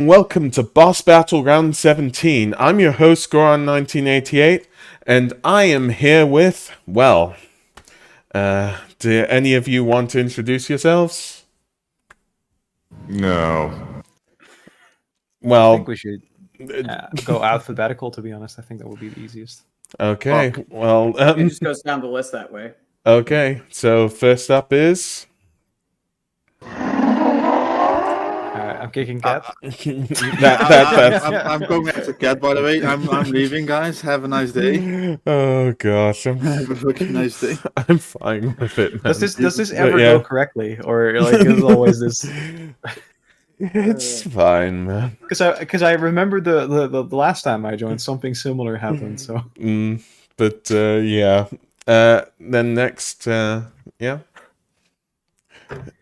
Welcome to Boss Battle Round 17. I'm your host, Goron1988, and I am here with, do any of you want to introduce yourselves? No. I Well, think we should go alphabetical, to be honest. I think that would be the easiest. okay, well, It just goes down the list that way. okay, so first up is... I'm kicking Cat. I'm going after Cat, by the way. I'm leaving, guys. Have a nice day. Oh gosh, Have a fucking nice day. I'm fine with it, man. Does this ever yeah. go correctly, or like is always this? It's fine, man. Because I remember the last time I joined, something similar happened. So Yeah. Then next, yeah.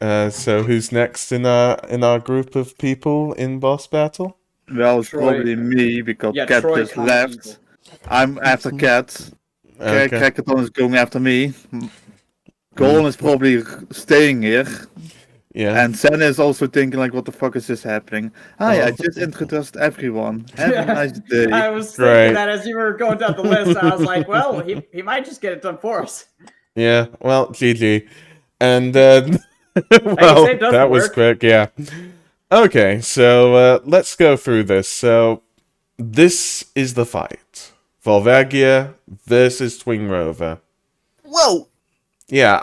So who's next in our group of people in boss battle? Well, it's Troy. probably me, because Yeah, Cat Troy just Con left. Evil. I'm after Cat. Okay. Kakaton is going after me. Golem is probably staying here. Yeah. And Sen is also thinking, like, what the fuck is this happening? Hi, I Oh. just introduced everyone. Have a nice day. I was Great. thinking that as you were going down the list, I was like, well, he might just get it done for us. Yeah. Well, GG. And well, say it doesn't that was work. quick. Yeah. Okay. So let's go through this. So this is the fight: Volvagia versus Twin Rover. whoa. Yeah,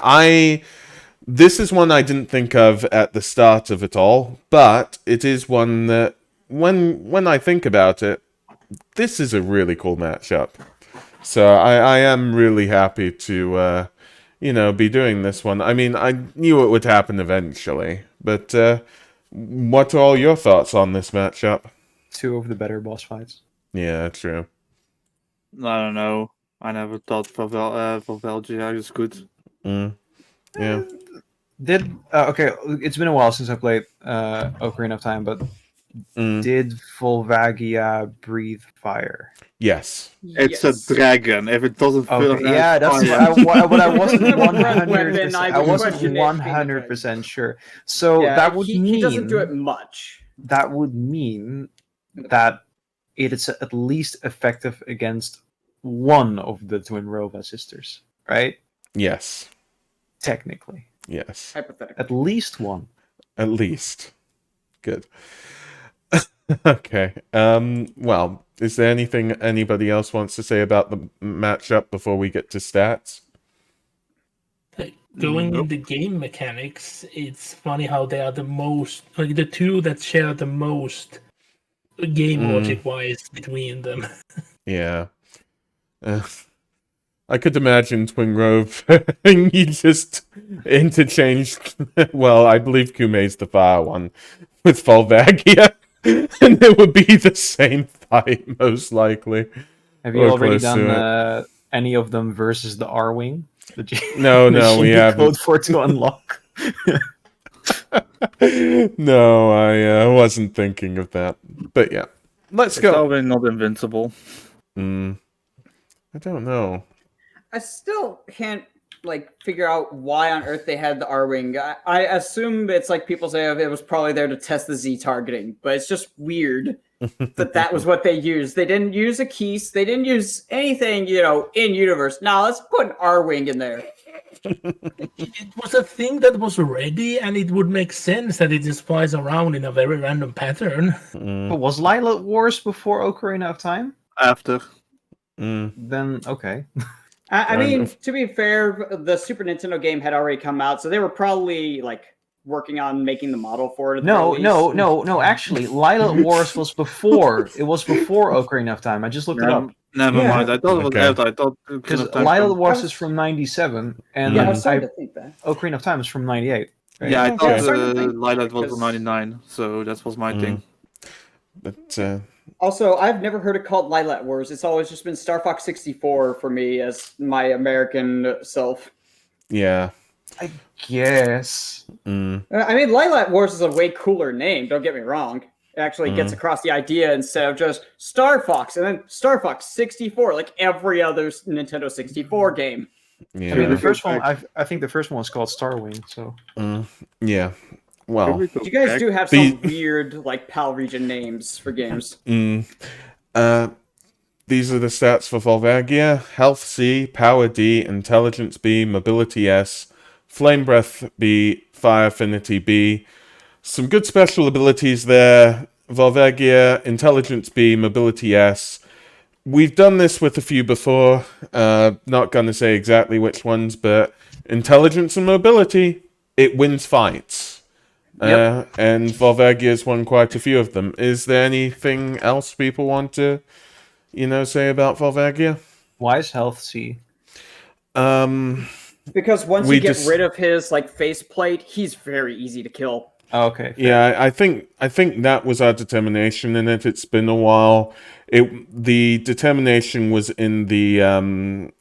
this is one I didn't think of at the start of it all, but it is one that when I think about it, this is a really cool matchup. So I am really happy to be doing this one. I mean, I knew it would happen eventually, but what are all your thoughts on this matchup? Two of the better boss fights. Yeah, true. I don't know. I never thought Valgia is good. Yeah. Okay, it's been a while since I played Ocarina of Time, but did Volvagia breathe fire? Yes. It's Yes. a dragon. If it doesn't feel Okay, yeah, that's what I wasn't Weapon, 100%. I I would wasn't question it being a 100% sure. So Yeah, that would he doesn't do it much. that would mean that it is at least effective against one of the Twin Rova sisters, right? Yes. Technically, Yes. Hypothetically. at least one. At least. Good. Okay. Well, is there anything anybody else wants to say about the matchup before we get to stats? Going in the game mechanics, it's funny how they are the most, like the two that share the most game logic wise between them. Yeah. I could imagine Twin Rove you just interchanged. Well, I believe Kume's the fire one with Volvagia, and it would be the same fight most likely. Have you Or already close to done any of them versus the R Wing? No, we haven't. Code for to unlock. No, I wasn't thinking of that. But yeah, let's It's go. probably not invincible. I don't know. I still can't figure out why on earth they had the R-Wing. I assume it's like people say it was probably there to test the Z targeting, but it's just weird that was what they used. They didn't use a Keese. They didn't use anything, in universe. Now let's put an R-Wing in there. It was a thing that was ready, and it would make sense that it just flies around in a very random pattern. But was Lila Wars before Ocarina of Time? After. Then okay. I mean, to be fair, the Super Nintendo game had already come out, so they were probably working on making the model for it. At the No. release. Actually, Lila Wars was before. It was before Ocarina of Time. I just looked it up. Never Yeah. mind. I thought it was Okay. after. I thought Because Ocarina of Time Lila from- Wars is from '97, and Yeah, I was starting to think that. Ocarina of Time is from '98. Right? Yeah, I Okay. thought I'm starting to think Lila was because- from '99, so that was my thing. But Also, I've never heard it called Lilat Wars. It's always just been Star Fox 64 for me as my American self. yeah. I guess. I mean, Lilat Wars is a way cooler name, don't get me wrong. It actually gets across the idea instead of just Star Fox and then Star Fox 64, like every other Nintendo 64 game. Yeah. I mean, the first one. I think the first one was called Starwing. So Yeah. well, You guys do have The- some weird like PAL region names for games. these are the stats for Volvagia: Health C, Power D, Intelligence B, Mobility S, Flame Breath B, Fire Affinity B. Some good special abilities there. Volvagia, Intelligence B, Mobility S. We've done this with a few before. Not going to say exactly which ones, but Intelligence and Mobility, it wins fights. And Volvagia's won quite a few of them. Is there anything else people want to, say about Volvagia? Why is health C? Because once We you get just- rid of his like faceplate, he's very easy to kill. Oh, okay. fair. Yeah, I think that was our determination in it. It's been a while. The determination was in the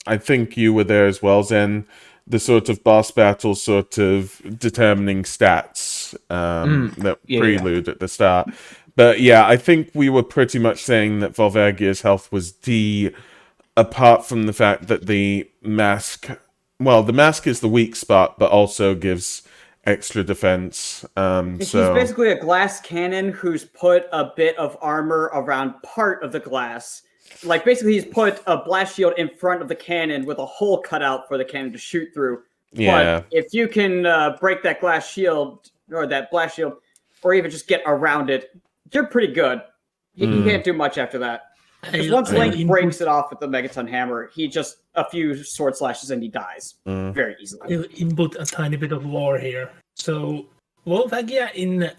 I think you were there as well, Zen. The sort of boss battle, sort of determining stats that yeah. prelude at the start. But yeah, I think we were pretty much saying that Volvagia's health was D, apart from the fact that the mask. Well, the mask is the weak spot, but also gives extra defense. He's So basically a glass cannon who's put a bit of armor around part of the glass. Like basically, he's put a blast shield in front of the cannon with a hole cut out for the cannon to shoot through. yeah. But if you can break that glass shield or that blast shield, or even just get around it, you're pretty good. He can't do much after that. Because once Link breaks it off with the Megaton Hammer, he just a few sword slashes and he dies very easily. I'll input a tiny bit of lore here. So, Volvagia in a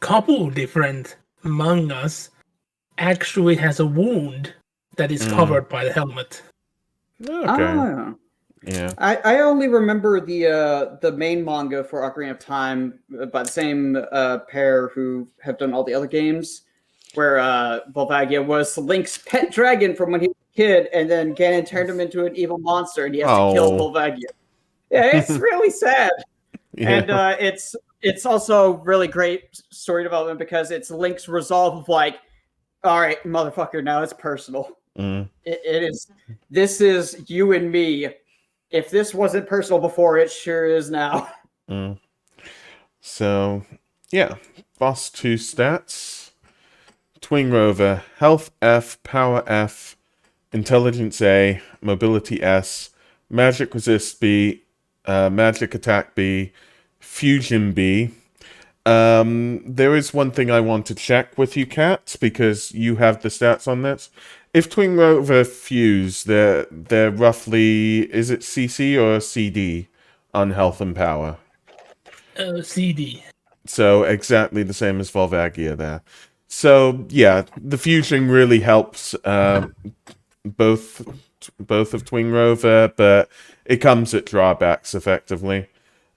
couple different mangas actually has a wound that is covered by the helmet. Okay. Ah. Yeah. I only remember the main manga for Ocarina of Time by the same pair who have done all the other games, where Volvagia was Link's pet dragon from when he was a kid, and then Ganon turned him into an evil monster, and he has to kill Oh. Volvagia. Yeah, it's really sad. Yeah. And it's also really great story development because it's Link's resolve of like, all right, motherfucker, now it's personal. Mm. It is. This is you and me. If this wasn't personal before, it sure is now. Mm. So, yeah. Boss 2 stats. Twin Rover. Health F, Power F, Intelligence A, Mobility S, Magic Resist B, Magic Attack B, Fusion B. There is one thing I want to check with you, Kat, because you have the stats on this. If Twin Rover fuse, they're roughly, is it CC or CD on health and power? CD. So exactly the same as Volvagia there. So yeah, the fusion really helps both of Twin Rover, but it comes at drawbacks effectively.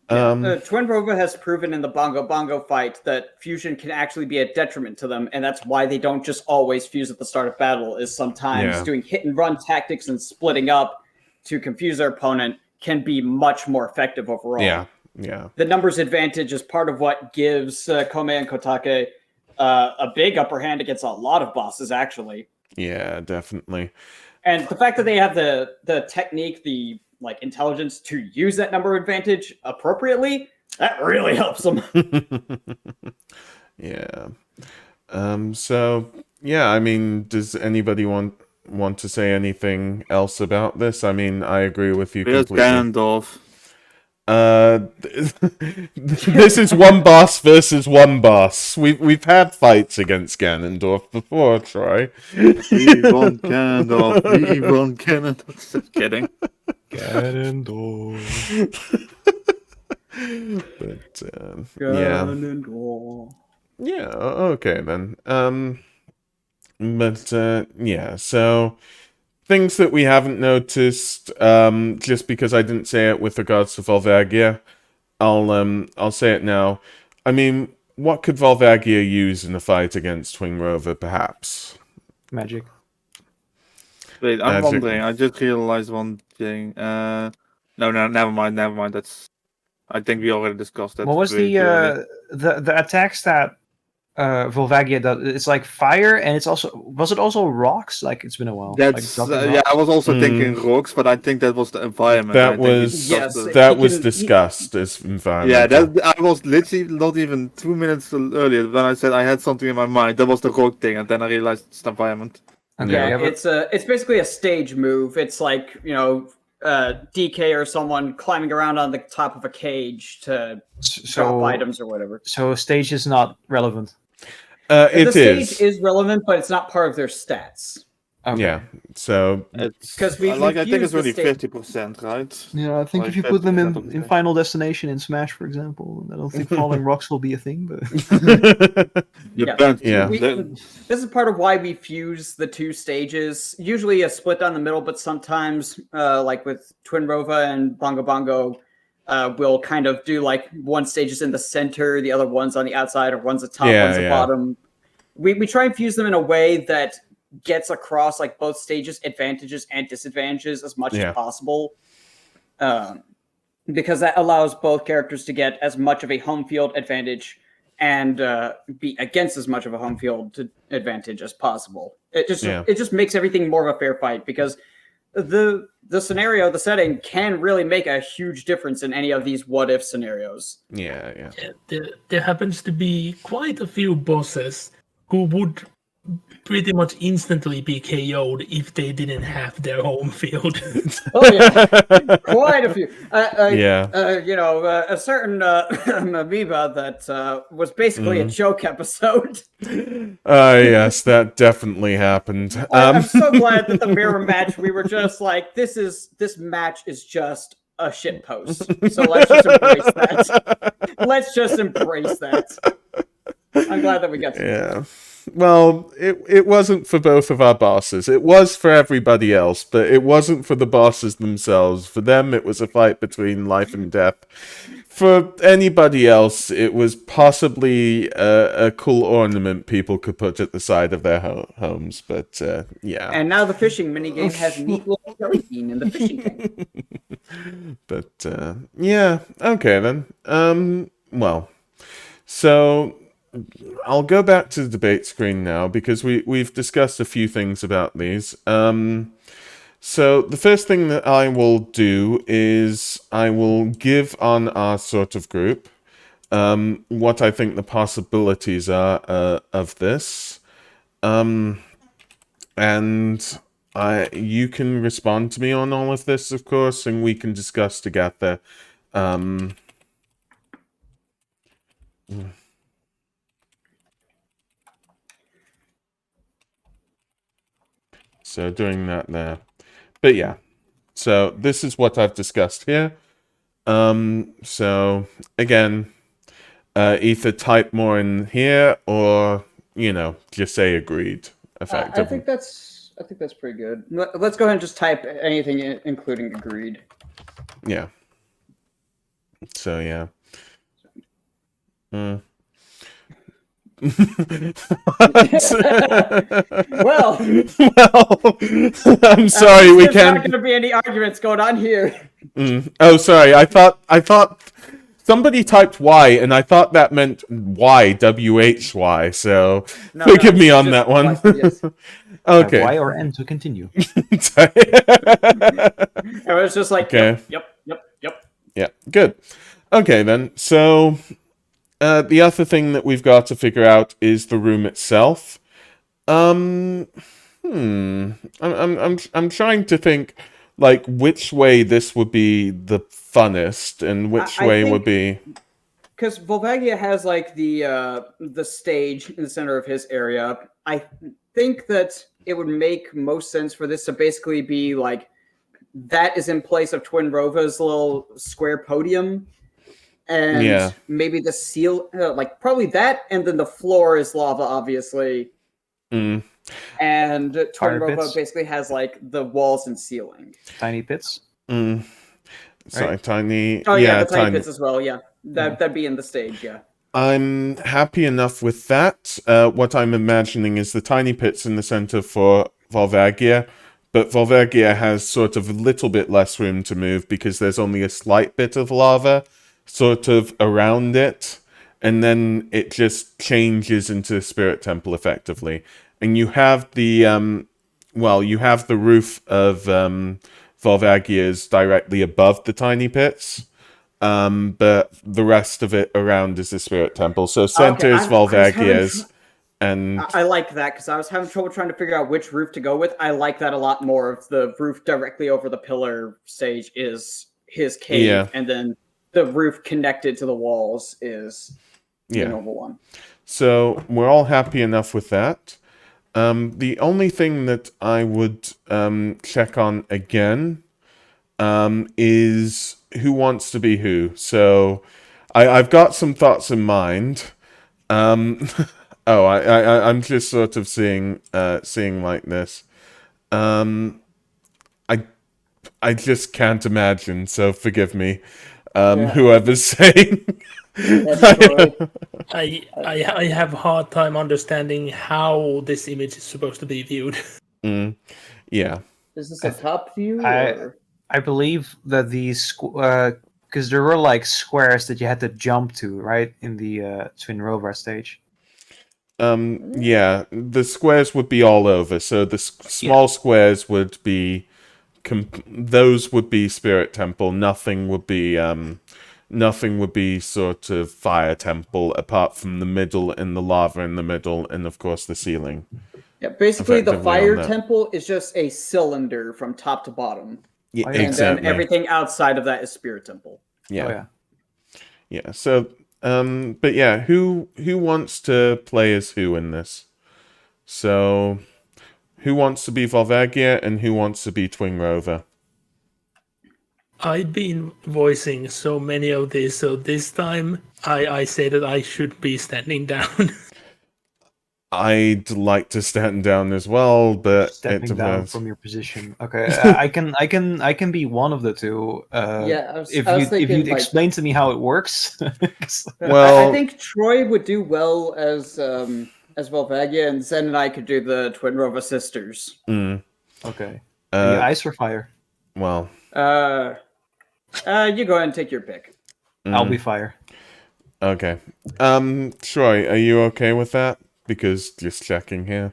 Twin Rover has proven in the Bongo Bongo fight that fusion can actually be a detriment to them, and that's why they don't just always fuse at the start of battle. Is sometimes Yeah. doing hit and run tactics and splitting up to confuse their opponent can be much more effective overall. Yeah. The numbers advantage is part of what gives Kome and Kotake a big upper hand against a lot of bosses, actually. Yeah, definitely. And the fact that they have the technique, the like intelligence to use that number advantage appropriately, that really helps them. Yeah. So yeah, I mean, does anybody want to say anything else about this? I mean, I agree with you Where's completely. Ganondorf? This is one boss versus one boss. We've had fights against Ganondorf before, Troy. We want Ganondorf. We want Ganondorf. Just kidding. Ganondorf. But yeah. Yeah, okay then. But yeah, so things that we haven't noticed, just because I didn't say it with regards to Volvagia, I'll say it now. I mean, what could Volvagia use in a fight against Twin Rover, perhaps? Magic. Wait, I'm Magic. wondering. I just realized one thing. No, never mind. That's. I think we already discussed that. What was pretty clearly. the attack stat Volvagia does. It's like fire, and it's also was it also rocks? Like it's been a while. That's like, dropping yeah. rocks? I was also Mm. thinking rocks, but I think that was the environment. I That think we was discussed Yes, it. that he was can- discussed as environmental. Yeah, that I was literally not even 2 minutes earlier when I said I had something in my mind. That was the rock thing, and then I realized it's the environment. Okay, Yeah, but- it's basically a stage move. It's like, DK or someone climbing around on the top of a cage to drop so items or whatever. so stage is not relevant. It the stage is. is relevant, but it's not part of their stats. Okay. Yeah. So It's 'Cause we've I think used it's the only sta- 50%, right? Yeah, I think Like if you put them 50% of the in time. Final Destination in Smash, for example, I don't think falling rocks will be a thing. But Yeah. Yeah. This is part of why we fuse the two stages. Usually a split down the middle, but sometimes, like with Twin Rova and Bongo Bongo, we'll kind of do like one stage is in the center, the other one's on the outside, or one's the top, Yeah, one's the yeah. bottom. We try and fuse them in a way that gets across like both stages' advantages and disadvantages as much Yeah. as possible. Because that allows both characters to get as much of a home field advantage and be against as much of a home field advantage as possible. It just makes everything more of a fair fight because the scenario, the setting can really make a huge difference in any of these what if scenarios. yeah, yeah. Yeah, there happens to be quite a few bosses who would pretty much instantly be KO'd if they didn't have their home field. Oh yeah, quite a few. Yeah. A certain amoeba that was basically a joke episode. Yes, that definitely happened. I'm so glad that the mirror match, we were just like, this match is just a shit post. So let's just embrace that. Let's just embrace that. I'm glad that we got to. Yeah. Well, it wasn't for both of our bosses. It was for everybody else, but it wasn't for the bosses themselves. For them, it was a fight between life and death. For anybody else, it was possibly a cool ornament people could put at the side of their homes. But yeah. And now the fishing minigame has neat little jelly bean in the fishing tank. But yeah, okay then. Well, so I'll go back to the debate screen now because we've discussed a few things about these. So the first thing that I will do is I will give on our sort of group what I think the possibilities are of this. And you can respond to me on all of this, of course, and we can discuss together. So doing that there. But yeah. So this is what I've discussed here. So again, either type more in here or, just say agreed effectively. I think that's pretty good. Let's go ahead and just type anything, including agreed. Yeah. So yeah. Well, I'm sorry, we there's not can't. going to be any arguments going on here. Oh, sorry. I thought somebody typed Y, and I thought that meant Y, WHY. So No, forgive no, me it's on just that one. yes. Okay. Y or N to continue. Sorry. It was just like, Okay. yep. Yeah, good. Okay, then. So the other thing that we've got to figure out is the room itself. I'm trying to think like which way this would be the funnest and which I way think- would be. Because Volvagia has like the stage in the center of his area. I think that it would make most sense for this to basically be like that is in place of Twin Rova's little square podium, and Yeah. maybe the seal, like probably that, and then the floor is lava, obviously. Mm, And Twin Fire Rova pits. basically has like the walls and ceiling. Tiny pits. Sorry, Right. tiny. Oh yeah, the tiny tiny. pits as well. Yeah, that'd be in the stage. Yeah. I'm happy enough with that. What I'm imagining is the tiny pits in the center for Volvagia, but Volvagia has sort of a little bit less room to move because there's only a slight bit of lava sort of around it. and then it just changes into a spirit temple effectively. And you have the you have the roof of Volvagia's directly above the tiny pits. But the rest of it around is the spirit temple. So center is I was having Volvagia's, and I like that because I was having trouble trying to figure out which roof to go with. I like that a lot more. If the roof directly over the pillar stage is his cave, Yeah. and then the roof connected to the walls is the yeah. normal one. So we're all happy enough with that. The only thing that I would check on again is who wants to be who. So I've got some thoughts in mind. I'm just sort of seeing like this. I just can't imagine. So forgive me, Yeah. whoever's saying. That's Troy. I have a hard time understanding how this image is supposed to be viewed. Yeah. Is this a top view? I- Or? I believe that these because there were like squares that you had to jump to, right, in the Twin Rover stage. Yeah, the squares would be all over. So the small squares would be, those would be Spirit Temple. Nothing would be sort of Fire Temple, apart from the middle and the lava in the middle, and of course the ceiling. Yeah, basically the Effectively on fire that. temple is just a cylinder from top to bottom. Yeah, Oh, yeah. And exactly. then everything outside of that is spirit temple. Yeah. Oh, yeah. Yeah. So, but yeah, who wants to play as who in this? So, who wants to be Volvagia and who wants to be Twin Rover? I've been voicing so many of these, so this time I say that I should be standing down. I'd like to stand down as well, but it Stepping down depends. from your position. Okay, I can be one of the two. Yeah, I was if thinking, you'd like- explain to me how it works. Well- I think Troy would do well as Volvagia, and Zen and I could do the Twin Rover sisters. Okay. Are you Uh, ice or fire? well, You go ahead and take your pick. I'll be fire. okay. Troy, are you okay with that? Because just checking here.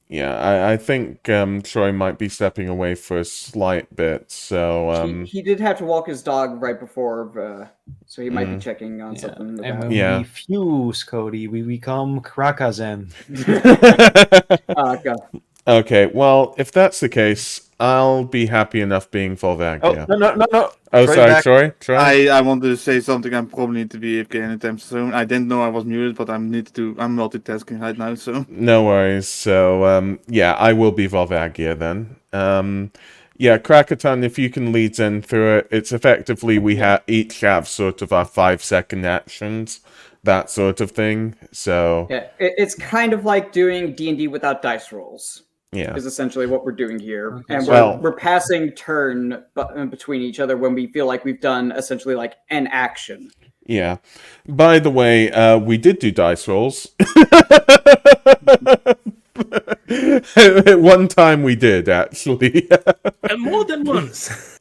Yeah, I think Troy might be stepping away for a slight bit, so He did have to walk his dog right before, so he might be checking on something. And About when Yeah. we fuse, Cody, we become Krakazen. God. Okay, well, if that's the case, I'll be happy enough being Volvagia. Oh, no. Oh, Troy sorry, back. Troy? I wanted to say something. I probably need to be AFK anytime soon. I didn't know I was muted, but I'm multitasking right now. So No worries. So, yeah, I will be Volvagia then. Yeah, Krakaton, if you can lead Zen through it, it's effectively we each have sort of our 5-second actions, that sort of thing. So, Yeah, it's kind of like doing D&D without dice rolls. yeah. Is essentially what we're doing here, Okay, and so- we're passing turn between each other when we feel like we've done essentially like an action. Yeah. By the way, we did do dice rolls. At one time we did, actually. And more than once.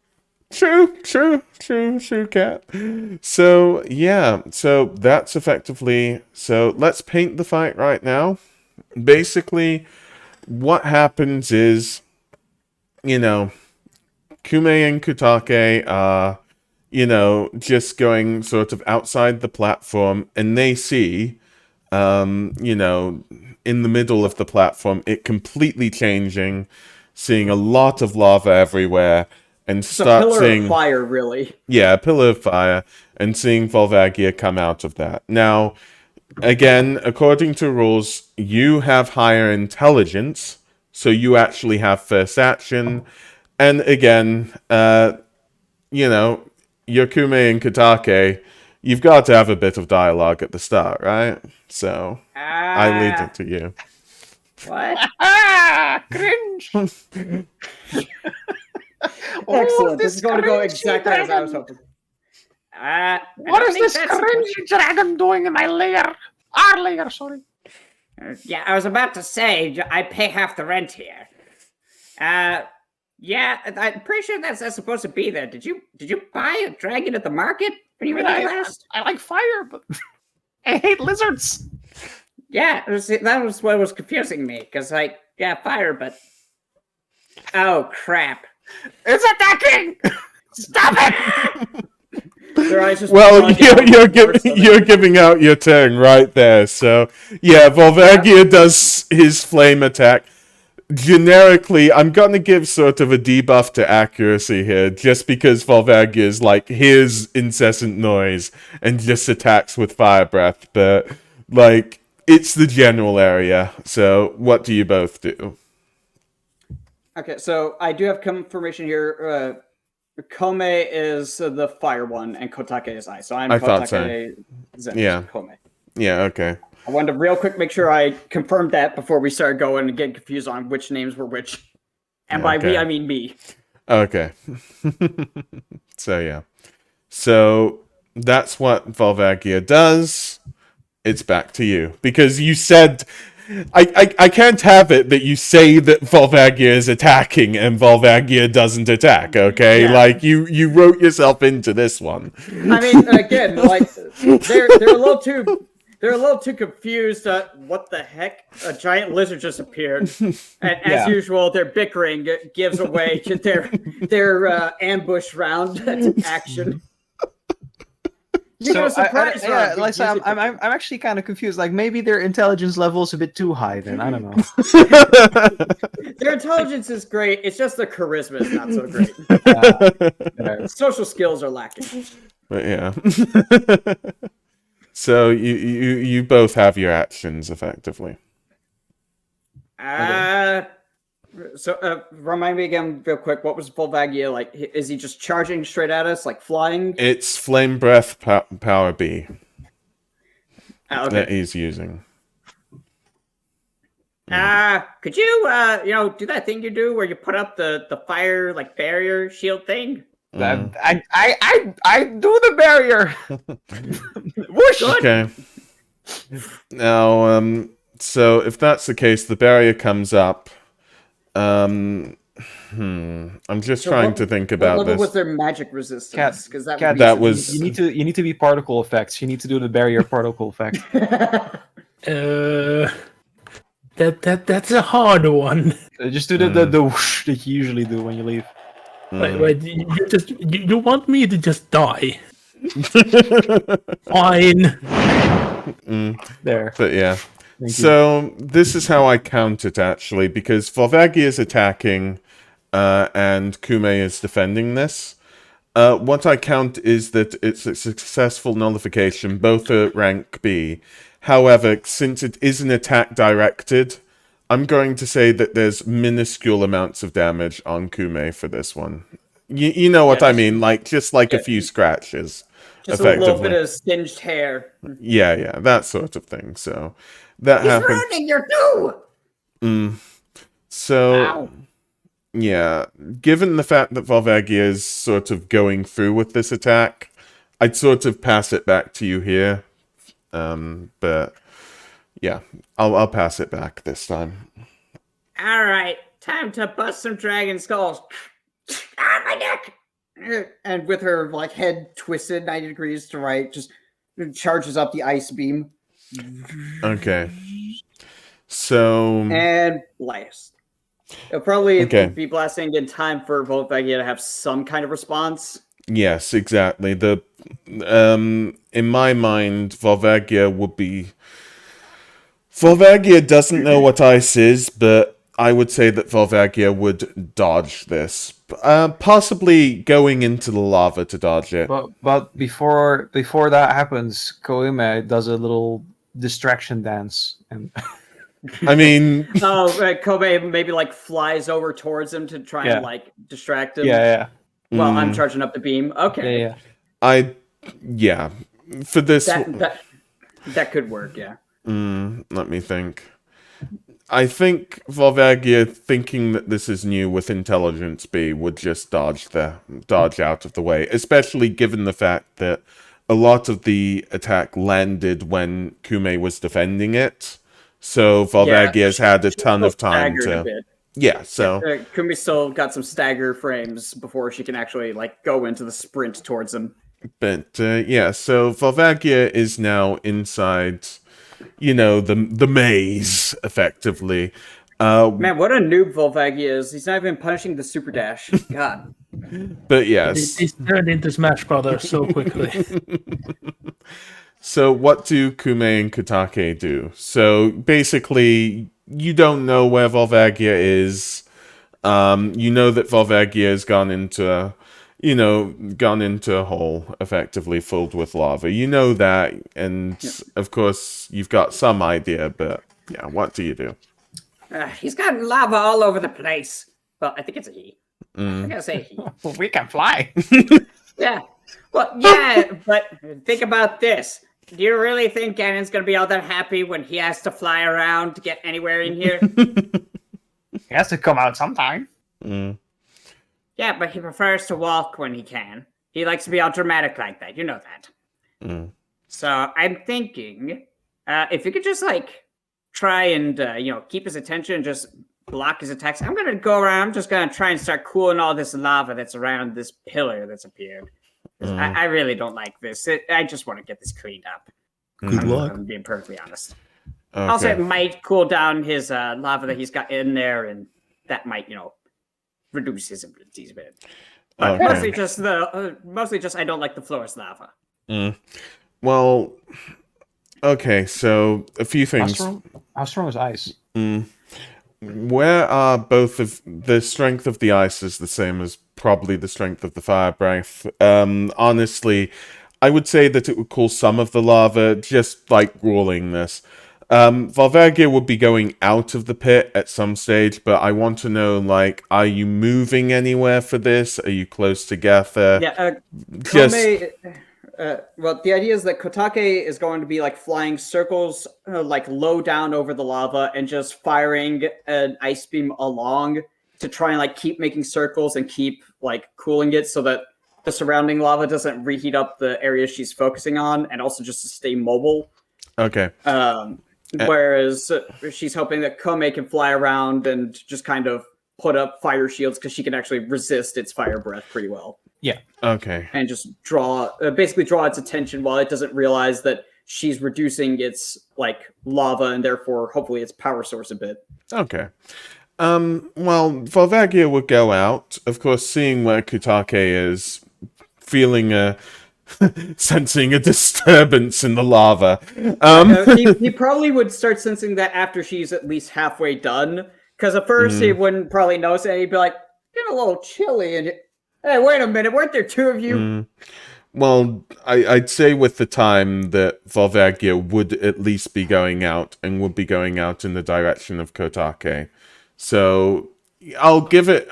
True, Cat. So, yeah, so that's effectively... So, let's paint the fight right now. Basically, what happens is, Kume and Kutake are, just going sort of outside the platform, and they see, in the middle of the platform, it completely changing, seeing a lot of lava everywhere, and It's a start pillar seeing... of fire, really. Yeah, a pillar of fire, and seeing Volvagia come out of that. Now, again, according to rules, you have higher intelligence, so you actually have first action. And again, Yakume and Katake, you've got to have a bit of dialogue at the start, right? So, I leave it to you. What? Cringe. Excellent. This is going to go exactly as I was hoping. What is this cringy dragon doing in my lair? Our lair, sorry. Yeah, I was about to say, I pay half the rent here. Yeah, I'm pretty sure that's supposed to be there. Did you buy a dragon at the market? When you I were mean, there last? I like fire, but I hate lizards. Yeah, that was what was confusing me. Because, like, yeah, fire, but... Oh, crap. It's attacking! Stop it! Their eyes just Well, bug out you're worse than you're ever. giving out your turn right there. So yeah, Volvagia does his flame attack. Generically, I'm gonna give sort of a debuff to accuracy here, just because Volvagia is like hears incessant noise and just attacks with fire breath. But like it's the general area. So what do you both do? Okay, so I do have confirmation here. Kome is the fire one, and Kotake is ice. So I'm I thought so. Kotake, Zen, Yeah. Kome. Yeah. Okay. I wanted to real quick make sure I confirmed that before we started going and getting confused on which names were which. And by we, Okay. I mean me. Okay. So yeah. So that's what Volvagia does. It's back to you. Because you said I can't have it that you say that Volvagia is attacking and Volvagia doesn't attack, okay? Yeah. Like you wrote yourself into this one. I mean, again, like they're a little too confused. What the heck? A giant lizard just appeared, and as Yeah. usual, their bickering gives away to their ambush round action. You know, surprise round. like so I'm actually kind of confused. Like maybe their intelligence level is a bit too high. Then I don't know. Their intelligence is great. It's just their charisma is not so great. Social skills are lacking. But yeah. So you both have your actions effectively. So remind me again real quick, what was Volvagia like? Is he just charging straight at us, like flying? It's flame breath power B that Okay. he's using. Could you, do that thing you do where you put up the fire, like, barrier shield thing? I do the barrier. Whoosh! Okay. Now, so if that's the case, the barrier comes up. I'm just So trying what- to think What about level this. was their magic resistance? Because that, Cat, would be that was- You need to be particle effects. You need to do the barrier particle effect. That's a hard one. Just do the whoosh that you usually do when you leave. Wait, you want me to just die? Fine. There. But yeah. Thank you. So this is how I count it actually, because Volvagia is attacking, and Kume is defending this. What I count is that it's a successful nullification, both at rank B. However, since it is an attack directed, I'm going to say that there's minuscule amounts of damage on Kume for this one. You know what I mean, like just like a few scratches. just a little bit of singed hair. Yeah, that sort of thing. So that He's happens. ruining your do! So Ow. yeah, given the fact that Volvagia is sort of going through with this attack, I'd sort of pass it back to you here. But yeah, I'll pass it back this time. Alright, time to bust some dragon skulls. Ah, my neck! And with her like head twisted 90 degrees to right, just charges up the ice beam Okay. So and blast. It'll probably Okay. be blasting in time for Volvagia to have some kind of response. yes, exactly. The in my mind, Volvagia doesn't know what ice is, but I would say that Volvagia would dodge this. Possibly going into the lava to dodge it. But before that happens, Koime does a little distraction dance, and I mean, Kobe maybe like flies over towards him to try Yeah. and like distract him. yeah. Well, I'm charging up the beam. Okay. Yeah. For this, That could work, yeah. let me think. I think Volvagia, thinking that this is new with intelligence B, would just dodge out of the way, especially given the fact that a lot of the attack landed when Kume was defending it. So Volvagia has had a ton of time Staggered a to. bit. Yeah, so Kumi still got some stagger frames before she can actually like go into the sprint towards him. But yeah, so Volvagia is now inside, the maze, effectively. Man, what a noob Volvagia is. He's not even punishing the super dash. God. But yes. He's turned into Smash Brothers so quickly. So what do Kume and Kotake do? So basically, you don't know where Volvagia is. You know that Volvagia has gone into a hole, effectively filled with lava. You know that, and of course, you've got some idea, but yeah, what do you do? He's got lava all over the place. Well, I think it's a he. I'm gonna say he. We can fly. Yeah. Well, yeah, but think about this. Do you really think Ganon's gonna be all that happy when he has to fly around to get anywhere in here? He has to come out sometime. Yeah, but he prefers to walk when he can. He likes to be all dramatic like that. You know that. So I'm thinking, if you could just try and keep his attention and just block his attacks. I'm gonna go around. I'm just gonna try and start cooling all this lava that's around this pillar that's appeared. I really don't like this. I just want to get this cleaned up. Good luck. I'm being perfectly honest. Okay. Also, it might cool down his lava that he's got in there, and that might, reduce his abilities a bit. But Okay. mostly just I don't like the floor's lava. Well, okay, so a few things. How strong is ice? Where are both of the strength of the ice is the same as probably the strength of the fire breath. Honestly, I would say that it would cool some of the lava, just like grueling this. Volvagia would be going out of the pit at some stage, but I want to know, are you moving anywhere for this? Are you close together? Yeah, Just well, the idea is that Kotake is going to be flying circles, low down over the lava, and just firing an ice beam along to try and keep making circles and keep cooling it so that the surrounding lava doesn't reheat up the area she's focusing on, and also just to stay mobile. okay. Whereas she's hoping that Kome can fly around and just kind of put up fire shields because she can actually resist its fire breath pretty well. Okay. And just basically draw its attention while it doesn't realize that she's reducing its lava and therefore hopefully its power source a bit. Okay. Well, Volvagia would go out, of course, seeing where Kotake is, feeling sensing a disturbance in the lava. He probably would start sensing that after she's at least halfway done, because at first he wouldn't probably notice it. He'd be like, "Getting a little chilly," and hey, wait a minute, weren't there two of you? Well, I'd say with the time that Volvagia would at least be going out, and would be going out in the direction of Kotake. So I'll give it...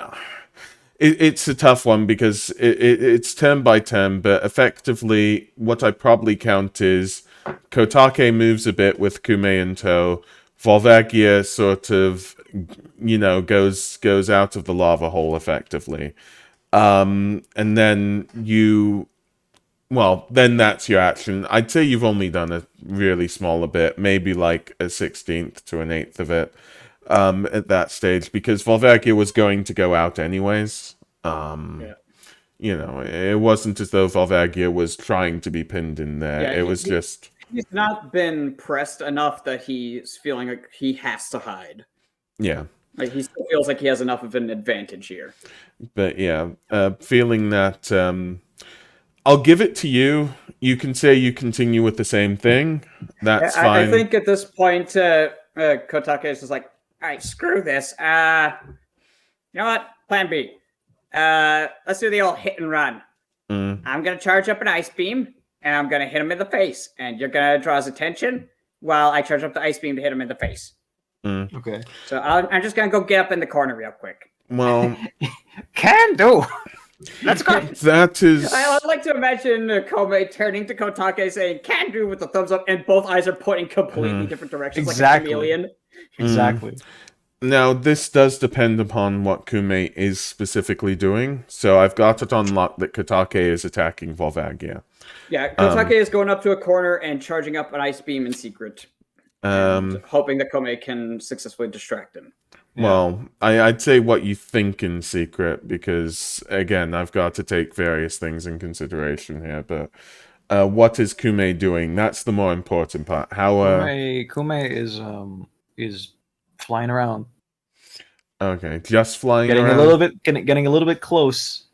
It's a tough one because it's turn by turn, but effectively what I probably count is Kotake moves a bit with Kume in tow. Volvagia sort of, goes out of the lava hole effectively. And then then that's your action. I'd say you've only done a really small bit, maybe like a 16th to an 8th of it. At that stage, because Volvagia was going to go out anyways. It wasn't as though Volvagia was trying to be pinned in there. Yeah, it was just... He's not been pressed enough that he's feeling like he has to hide. Yeah. He still feels like he has enough of an advantage here. But yeah, feeling that... I'll give it to you. You can say you continue with the same thing. That's fine. I think at this point, Kotake is just like, all right, screw this. You know what? Plan B. Let's do the old hit and run. I'm going to charge up an ice beam, and I'm going to hit him in the face. And you're going to draw his attention while I charge up the ice beam to hit him in the face. Okay. So I'm just going to go get up in the corner real quick. Well... Can do. Let's go. That is... I would like to imagine Kome turning to Kotake saying, can do with the thumbs up, and both eyes are pointing completely different directions like a chameleon. Exactly. Now, this does depend upon what Kume is specifically doing. So I've got it on lock that Kotake is attacking Volvagia. Yeah, Kotake is going up to a corner and charging up an ice beam in secret. And hoping that Kome can successfully distract him. Well, I'd say what you think in secret, because again, I've got to take various things in consideration here. But what is Kume doing? That's the more important part. How? Kume is flying around, Okay, just flying getting around. a little bit getting a little bit close,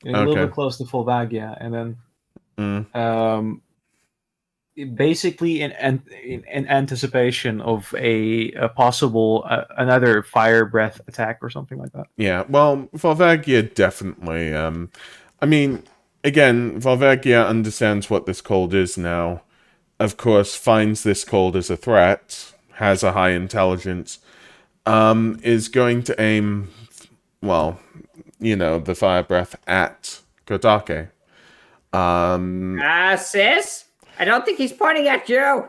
getting a little Okay. bit close to Volvagia, and then Mm. basically in anticipation of a possible another fire breath attack or something like that. Yeah, well, Volvagia definitely. I mean, again, Volvagia understands what this cold is now. Of course, finds this cold as a threat, has a high intelligence, is going to aim, well, the fire breath at Kotake. Sis? I don't think he's pointing at you.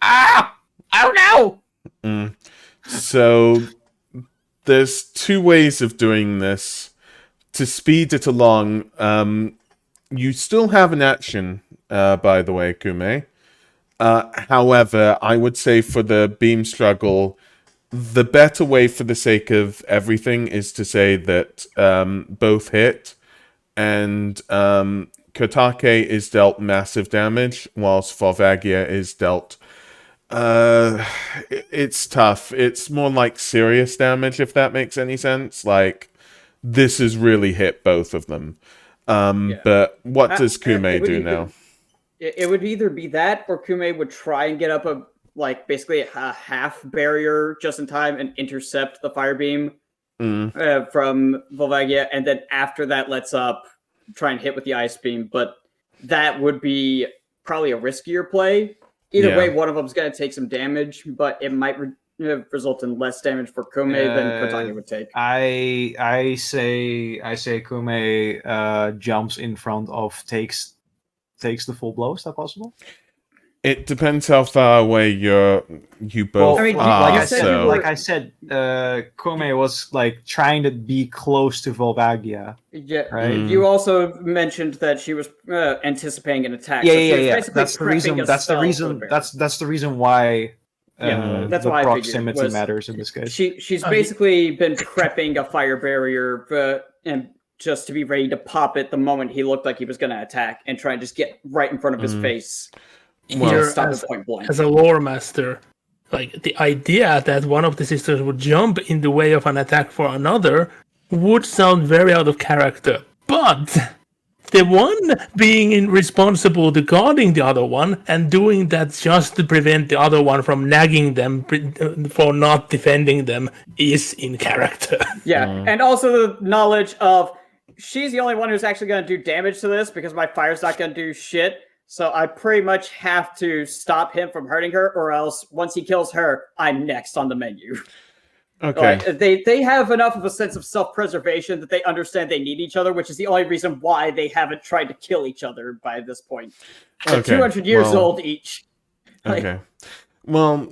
Ah! Oh no! So there's two ways of doing this. To speed it along, you still have an action, by the way, Kume. However, I would say for the beam struggle, the better way for the sake of everything is to say that both hit, and Kotake is dealt massive damage, whilst Volvagia is dealt... it's tough. It's more like serious damage, if that makes any sense. Like, this has really hit both of them. But what does Kume do now? It would either be that, or Kume would try and get up basically a half barrier just in time and intercept the fire beam from Volvagia, and then after that lets up, try and hit with the ice beam. But that would be probably a riskier play. Either way, one of them's going to take some damage, but it might result in less damage for Kume than Kotake would take. I say Kume jumps in front of takes the full blow. Is that possible? It depends how far away you both I mean, are. Like I said, Kume was like trying to be close to Volvagia. Yeah, right. You also mentioned that she was anticipating an attack. Yeah. So That's the reason. That's the reason why. That's the why proximity matters in this case. She's basically been prepping a fire barrier and just to be ready to pop it the moment he looked like he was going to attack, and try and just get right in front of his face. Here, Stop it point blank. as a lore master, like the idea that one of the sisters would jump in the way of an attack for another would sound very out of character. But the one being responsible to guarding the other one and doing that just to prevent the other one from nagging them for not defending them is in character. Yeah, and also the knowledge of she's the only one who's actually going to do damage to this because my fire's not going to do shit. So I pretty much have to stop him from hurting her, or else once he kills her, I'm next on the menu. Okay. Like, they have enough of a sense of self-preservation that they understand they need each other, which is the only reason why they haven't tried to kill each other by this point. They're 200 years old each. Okay. Well,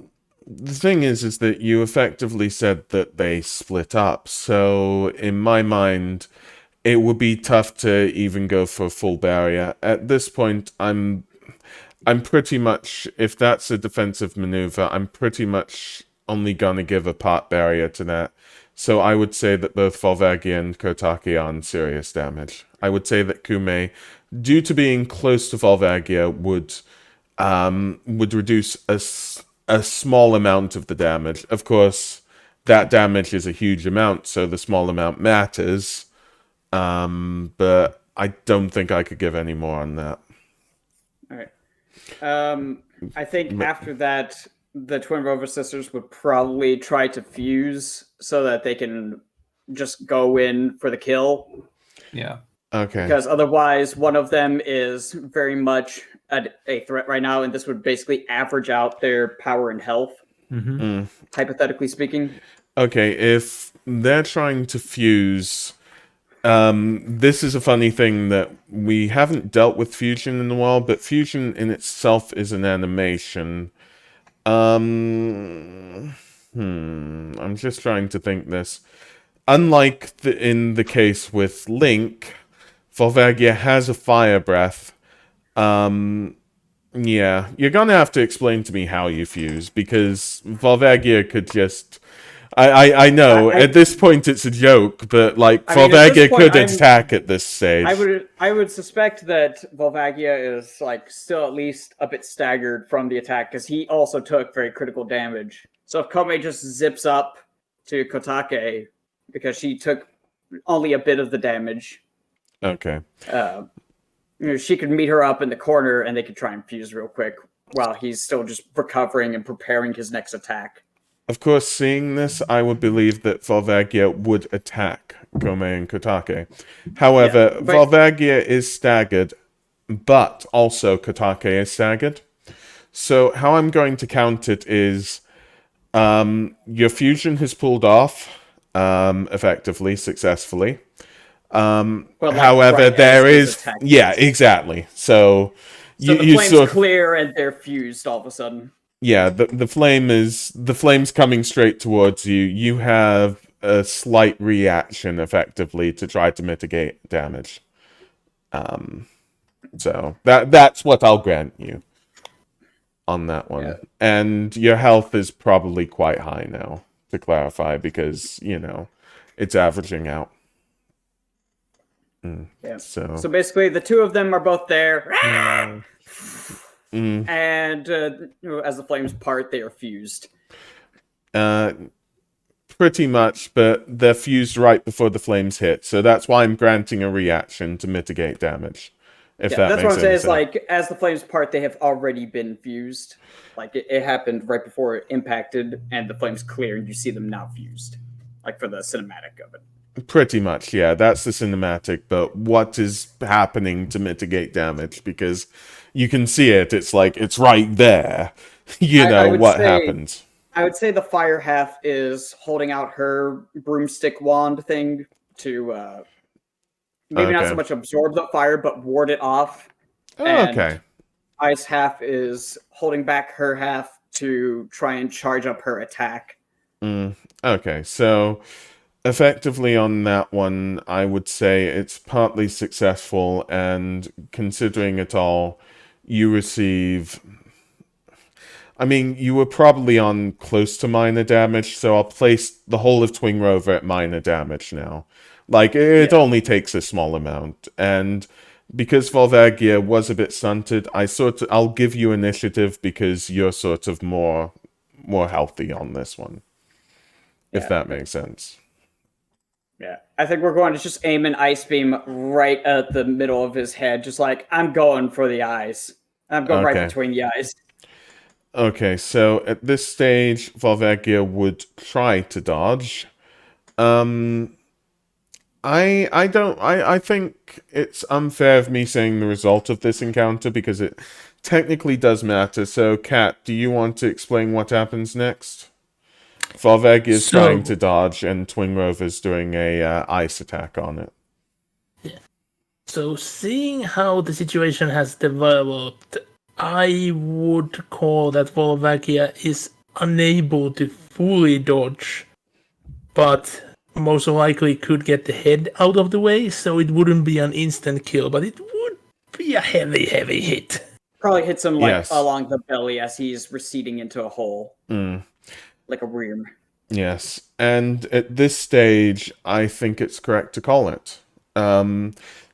the thing is that you effectively said that they split up. So in my mind, it would be tough to even go for a full barrier. At this point, I'm pretty much, if that's a defensive maneuver, I'm pretty much only gonna give a part barrier to that. So I would say that both Volvagia and Kotake are on serious damage. I would say that Kume, due to being close to Volvagia, would reduce a small amount of the damage. Of course, that damage is a huge amount, so the small amount matters. But I don't think I could give any more on that. All right. I think after that, the Twin Rover sisters would probably try to fuse so that they can just go in for the kill. Yeah. Okay. Because otherwise, one of them is very much a threat right now, and this would basically average out their power and health, hypothetically speaking. Okay, if they're trying to fuse... this is a funny thing that we haven't dealt with fusion in a while, but fusion in itself is an animation. I'm just trying to think this. Unlike in the case with Link, Volvagia has a fire breath. Yeah, you're gonna have to explain to me how you fuse, because Volvagia could just... I know, at this point it's a joke, but, like, I mean, at this Volvagia point, could attack at this stage. I would suspect that Volvagia is like still at least a bit staggered from the attack because he also took very critical damage. So if Kome just zips up to Kotake because she took only a bit of the damage, Okay. She could meet her up in the corner and they could try and fuse real quick while he's still just recovering and preparing his next attack. Of course, seeing this, I would believe that Volvagia would attack Kome and Kotake. However, Yeah, but- Volvagia is staggered, but also Kotake is staggered. So how I'm going to count it is your fusion has pulled off effectively, successfully. However, right there as his is... attack Yeah, ends. exactly. So So the flames clear and they're fused all of a sudden. Yeah, the flame's coming straight towards you. You have a slight reaction, effectively, to try to mitigate damage. So that's what I'll grant you on that one. Yeah. And your health is probably quite high now, to clarify, because it's averaging out. Yeah. So So basically, the two of them are both there, mm, and as the flames part, they are fused. pretty much, but they're fused right before the flames hit. So that's why I'm granting a reaction to mitigate damage. If Yeah, that that's makes what I'm saying. any Is sense. like as the flames part, they have already been fused. Like it happened right before it impacted, and the flames clear, and you see them now fused. Like for the cinematic of it. Pretty much, yeah. That's the cinematic, but what is happening to mitigate damage? Because you can see it. It's like, it's right there. I would what say- happened. I would say the fire half is holding out her broomstick wand thing to maybe not Okay. so much absorb the fire, but ward it off. Oh, and- okay. Ice half is holding back her half to try and charge up her attack. Okay, so effectively on that one, I would say it's partly successful, and considering it all, you receive... I mean, you were probably on close to minor damage, so I'll place the whole of Twin Rover at minor damage now. Like, it only takes a small amount, and because Volvagia was a bit stunted, I'll give you initiative because you're sort of more healthy on this one. If Yeah. that makes sense. Yeah, I think we're going to just aim an ice beam right at the middle of his head, just like I'm going for the eyes. I'm going right Okay. between the eyes. Okay, so at this stage, Volvagia would try to dodge. I think it's unfair of me saying the result of this encounter because it technically does matter. So, Kat, do you want to explain what happens next? Volvagia is So- trying to dodge, and Twin Rover's doing a ice attack on it. So, seeing how the situation has developed, I would call that Volvagia is unable to fully dodge, but most likely could get the head out of the way, so it wouldn't be an instant kill, but it would be a heavy, heavy hit. Probably hits him like Yes. along the belly as he's receding into a hole, Mm. like a worm. Yes, and at this stage, I think it's correct to call it.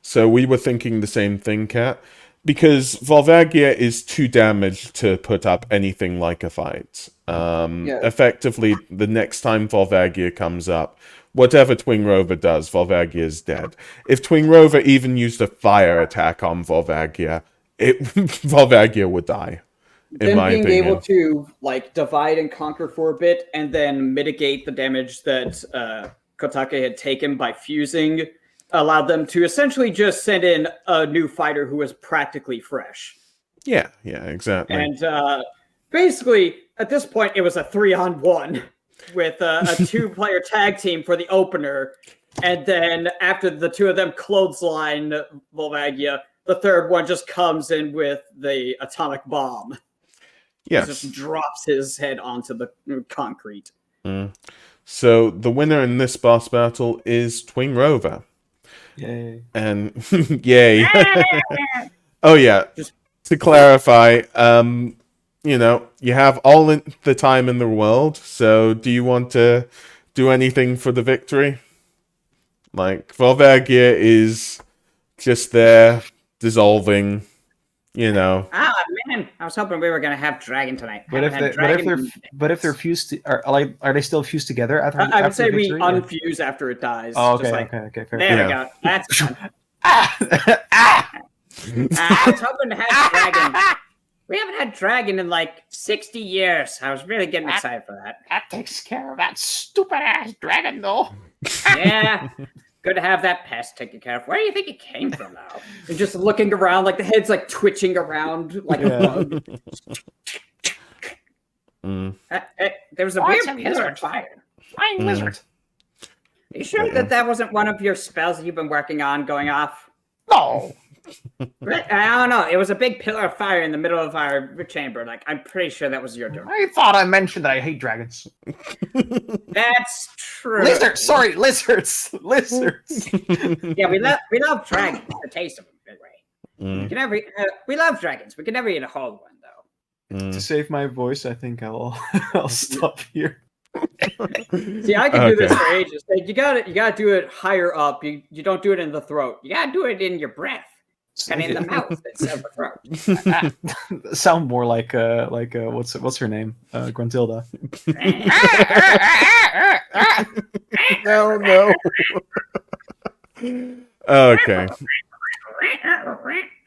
So we were thinking the same thing, Kat, because Volvagia is too damaged to put up anything like a fight. Effectively, the next time Volvagia comes up, whatever Twin Rover does, Volvagia is dead. If Twin Rover even used a fire attack on Volvagia, Volvagia would die. In Them my being opinion. able to like divide and conquer for a bit and then mitigate the damage that Kotake had taken by fusing allowed them to essentially just send in a new fighter who was practically fresh. Yeah, exactly. And basically, at this point, it was a 3-on-1 with a 2-player tag team for the opener. And then after the two of them clothesline Volvagia, the third one just comes in with the atomic bomb. Yes. Just drops his head onto the concrete. So the winner in this boss battle is Twin Rover. Yay. And yay. Oh yeah. Just to clarify, you know, you have all the time in the world. So, do you want to do anything for the victory? Like, Volvagia is just there, dissolving. You know. Ah, man, I was hoping we were gonna have dragon tonight. But if they're fused, are they still fused together? I would say we victory, or? unfuse after it dies. Oh, okay, just like, okay, fair. There we go. That's fun. I was hoping to have dragon. We haven't had dragon in like 60 years. I was really getting excited for that. That takes care of that stupid ass dragon, though. Yeah. Good to have that pest taken care of. Where do you think it came from, though? And just looking around, like the head's like twitching around like a bug. There was a weird pillar of fire. Flying lizard. Are you sure that wasn't one of your spells that you've been working on going off? No. I don't know. It was a big pillar of fire in the middle of our chamber. Like, I'm pretty sure that was your doing. I thought I mentioned that I hate dragons. That's true. Lizards! Sorry, lizards! Lizards! Yeah, we love dragons. The taste of them, anyway. We love dragons. We can never eat a whole one, though. To save my voice, I think I'll stop here. See, I can do this for ages. Like, you gotta do it higher up. You don't do it in the throat. You gotta do it in your breath. And in the mouth instead of the throat. Sound more like what's her name? Gruntilda. No. Okay.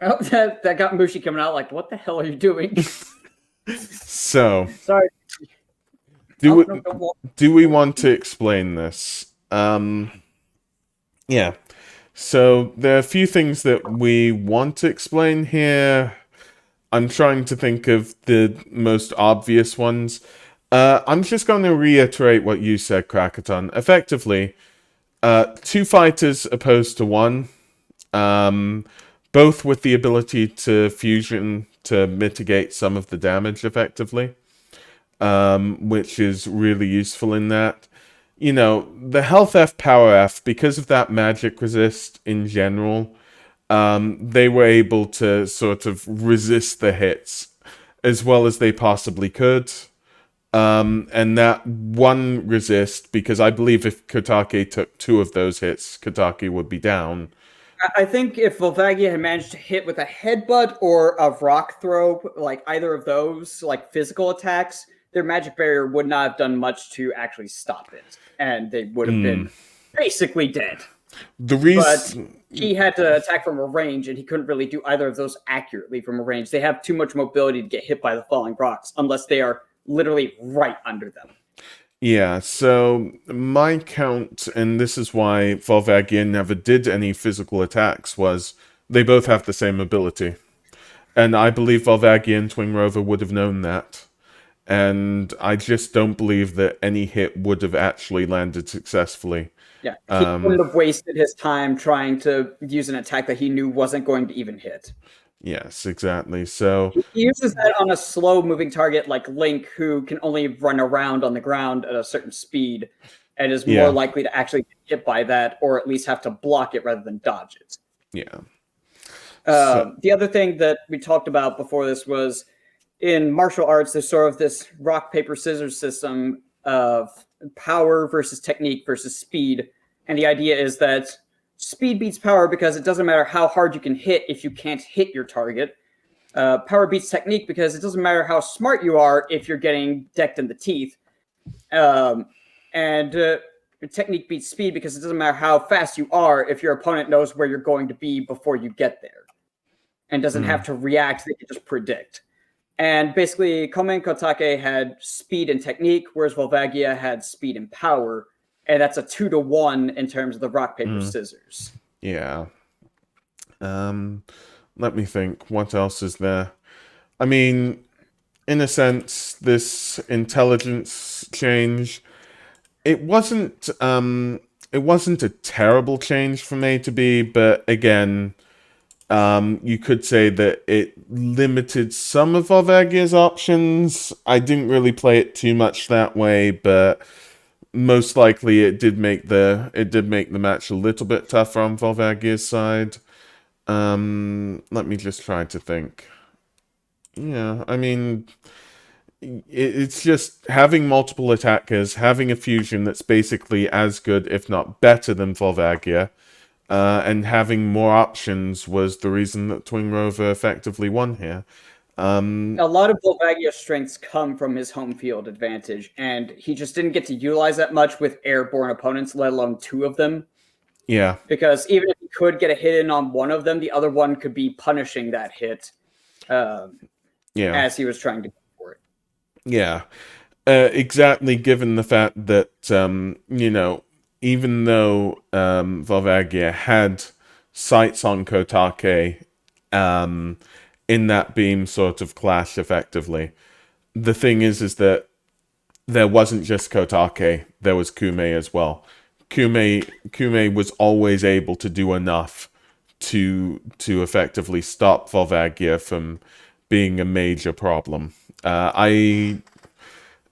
Oh, that got Mushi coming out like, what the hell are you doing? So, Sorry. do we want to explain this? Yeah. So there are a few things that we want to explain here. I'm trying to think of the most obvious ones. I'm just going to reiterate what you said, Krakaton. Effectively, 2 fighters opposed to 1, both with the ability to fusion to mitigate some of the damage effectively, which is really useful in that. You know, the health F, power F, because of that magic resist in general, they were able to sort of resist the hits as well as they possibly could. And that one resist, because I believe if Kotake took 2 of those hits, Kotake would be down. I think if Volvagia had managed to hit with a headbutt or a rock throw, like either of those, like physical attacks, their magic barrier would not have done much to actually stop it. And they would have been basically dead. But he had to attack from a range, and he couldn't really do either of those accurately from a range. They have too much mobility to get hit by the falling rocks, unless they are literally right under them. Yeah, so my count, and this is why Volvagia never did any physical attacks, was they both have the same ability. And I believe Volvagia and Twin Rover would have known that. And I just don't believe that any hit would have actually landed successfully. Yeah, he wouldn't have wasted his time trying to use an attack that he knew wasn't going to even hit. Yes, exactly. So he uses that on a slow-moving target like Link, who can only run around on the ground at a certain speed, and is more likely to actually get hit by that, or at least have to block it rather than dodge it. Yeah. The other thing that we talked about before this was, in martial arts, there's sort of this rock, paper, scissors system of power versus technique versus speed. And the idea is that speed beats power because it doesn't matter how hard you can hit if you can't hit your target. Power beats technique because it doesn't matter how smart you are if you're getting decked in the teeth. Technique beats speed because it doesn't matter how fast you are if your opponent knows where you're going to be before you get there. And doesn't have to react, they can just predict. And basically, Komen Kotake had speed and technique, whereas Volvagia had speed and power. And that's a 2-to-1 in terms of the rock, paper, scissors. Yeah. Let me think. What else is there? I mean, in a sense, this intelligence change, it wasn't a terrible change from A to B, but again, you could say that it limited some of Volvagia's options. I didn't really play it too much that way, but most likely it did make the match a little bit tougher on Volvagia's side. Let me just try to think. Yeah, I mean, it's just having multiple attackers, having a fusion that's basically as good, if not better, than Volvagia, and having more options was the reason that Twin Rover effectively won here. A lot of Volvagia's strengths come from his home field advantage, and he just didn't get to utilize that much with airborne opponents, let alone two of them. Yeah. Because even if he could get a hit in on one of them, the other one could be punishing that hit as he was trying to go for it. Yeah. Exactly, given the fact that, even though Volvagia had sights on Kotake in that beam sort of clash effectively, the thing is that there wasn't just Kotake, there was Kume as well. Kume was always able to do enough to effectively stop Volvagia from being a major problem. And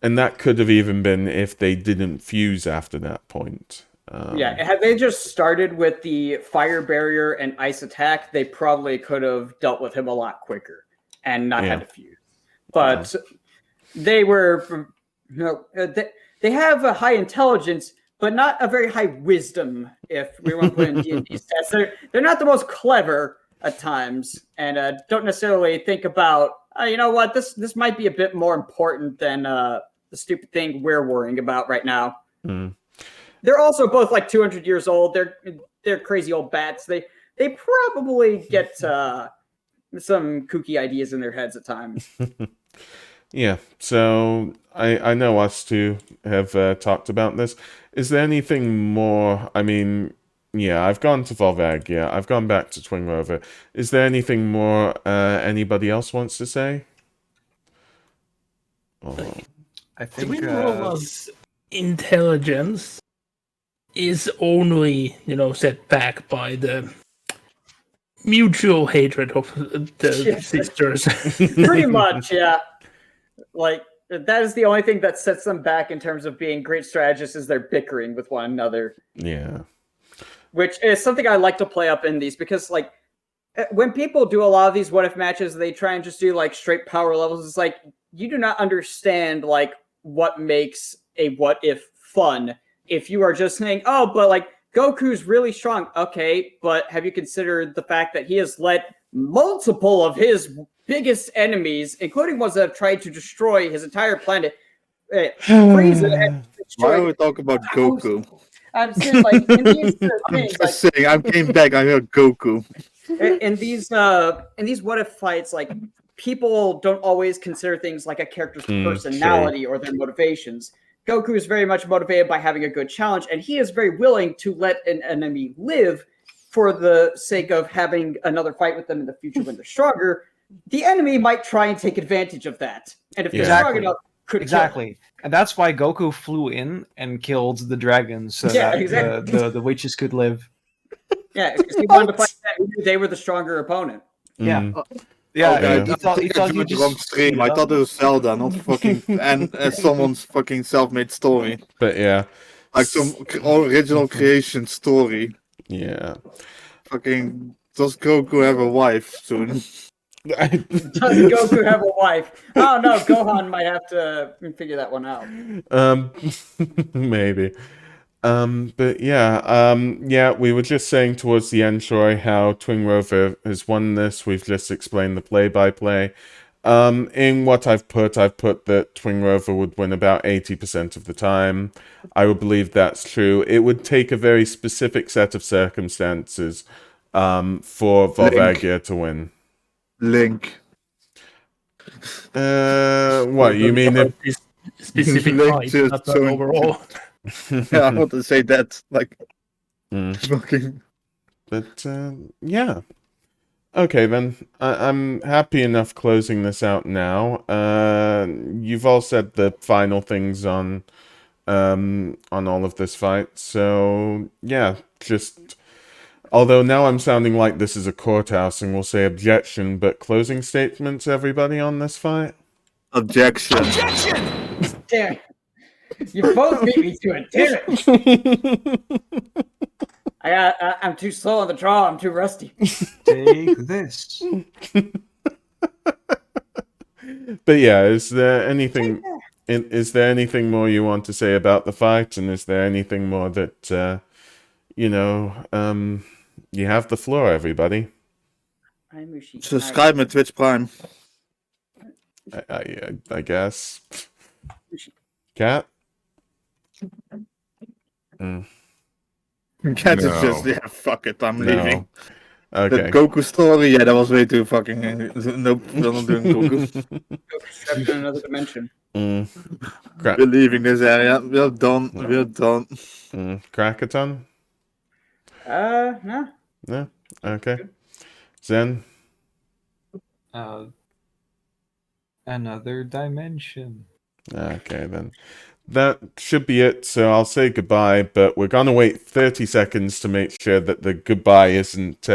that could have even been if they didn't fuse after that point. Had they just started with the fire barrier and ice attack, they probably could have dealt with him a lot quicker and not had to fuse. But they were, they have a high intelligence, but not a very high wisdom. If we want to put in D&D stats, they're not the most clever at times, and don't necessarily think about, you know what, this might be a bit more important than the stupid thing we're worrying about right now. Mm. They're also both like 200 years old. They're crazy old bats. They probably get some kooky ideas in their heads at times. Yeah, so I know us two have talked about this. Is there anything more? I mean, yeah, I've gone to Volvagia. I've gone back to Twin Rover. Is there anything more anybody else wants to say? Oh. I think Twin Rover's intelligence is only, set back by the mutual hatred of the sisters. Pretty much, yeah. Like, that is the only thing that sets them back in terms of being great strategists, is they're bickering with one another. Yeah. Which is something I like to play up in these, because, like, when people do a lot of these what-if matches, they try and just do, like, straight power levels. It's like, you do not understand, like, what makes a what-if fun. If you are just saying, oh, but, like, Goku's really strong. Okay, but have you considered the fact that he has let multiple of his biggest enemies, including ones that have tried to destroy his entire planet, Frieza had Why do we talk about Goku? I'm saying, like, in these things, I'm just saying, I came back, I heard Goku. in these what if fights, like, people don't always consider things like a character's personality or their motivations. Goku is very much motivated by having a good challenge, and he is very willing to let an enemy live for the sake of having another fight with them in the future when they're stronger. The enemy might try and take advantage of that, and if they're strong enough, could kill. And that's why Goku flew in and killed the dragons so that the witches could live. Yeah, because he wanted to fight that. He knew they were the stronger opponent. Yeah. Okay, he thought you just wrong stream. I thought it was Zelda, not fucking and someone's fucking self-made story, But yeah. like some original creation story. Yeah. Fucking, does Goku have a wife soon? Does Goku have a wife? Oh no, Gohan might have to figure that one out. Maybe. But yeah, we were just saying towards the end, Troy, how Twin Rover has won this. We've just explained the play-by-play. In what I've put that Twin Rover would win about 80% of the time. I would believe that's true. It would take a very specific set of circumstances for Volvagia to win. Link. What, you mean if... Specific Link fight, to not Twin- overall. Yeah, I want to say that. Like, fucking. But, yeah. Okay, then. I'm happy enough closing this out now. You've all said the final things on all of this fight. So, yeah, just... Although now I'm sounding like this is a courthouse and we'll say objection, but closing statements, everybody, on this fight? Objection. Damn it. You both beat me to it. Damn it. I'm too slow on the draw. I'm too rusty. take this. But yeah, is there anything? Is there anything more you want to say about the fight? And is there anything more that you have the floor, everybody? Subscribe met Twitch Prime. I guess. Cat. Cat is No. just, yeah, fuck it, I'm No. leaving. Okay. The Goku story, yeah, that was way too fucking. Nope, we're not doing Goku. Trapped in another dimension. Crap. We're leaving this area. We're done. We're done. Crackathon? No. No. Okay. Zen. Another dimension. Okay, then. That should be it. So I'll say goodbye, but we're going to wait 30 seconds to make sure that the goodbye isn't